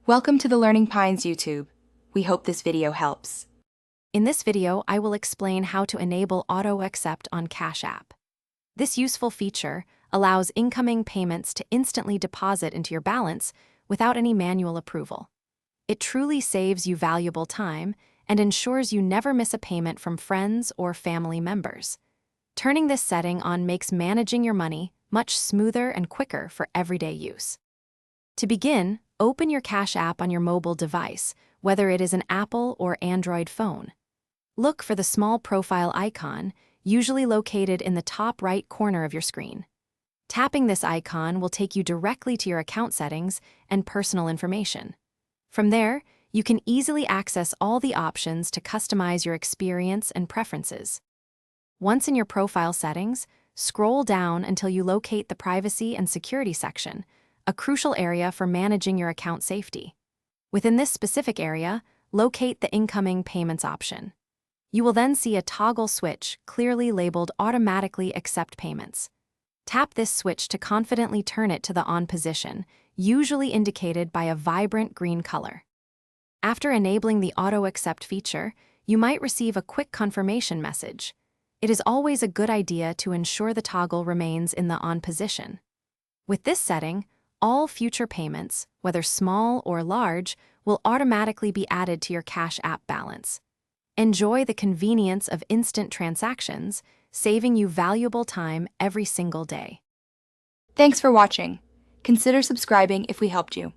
Welcome to the Learning Pines YouTube. We hope this video helps. In this video, I will explain how to enable Auto Accept on Cash App. This useful feature allows incoming payments to instantly deposit into your balance without any manual approval. It truly saves you valuable time and ensures you never miss a payment from friends or family members. Turning this setting on makes managing your money much smoother and quicker for everyday use. To begin, open your Cash App on your mobile device, whether it is an Apple or Android phone. Look for the small profile icon, usually located in the top right corner of your screen. Tapping this icon will take you directly to your account settings and personal information. From there, you can easily access all the options to customize your experience and preferences. Once in your profile settings, scroll down until you locate the Privacy and Security section, a crucial area for managing your account safety. Within this specific area, locate the Incoming Payments option. You will then see a toggle switch clearly labeled Automatically Accept Payments. Tap this switch to confidently turn it to the on position, usually indicated by a vibrant green color. After enabling the Auto Accept feature, you might receive a quick confirmation message. It is always a good idea to ensure the toggle remains in the on position. With this setting, all future payments, whether small or large, will automatically be added to your Cash App balance. Enjoy the convenience of instant transactions, saving you valuable time every single day. Thanks for watching. Consider subscribing if we helped you.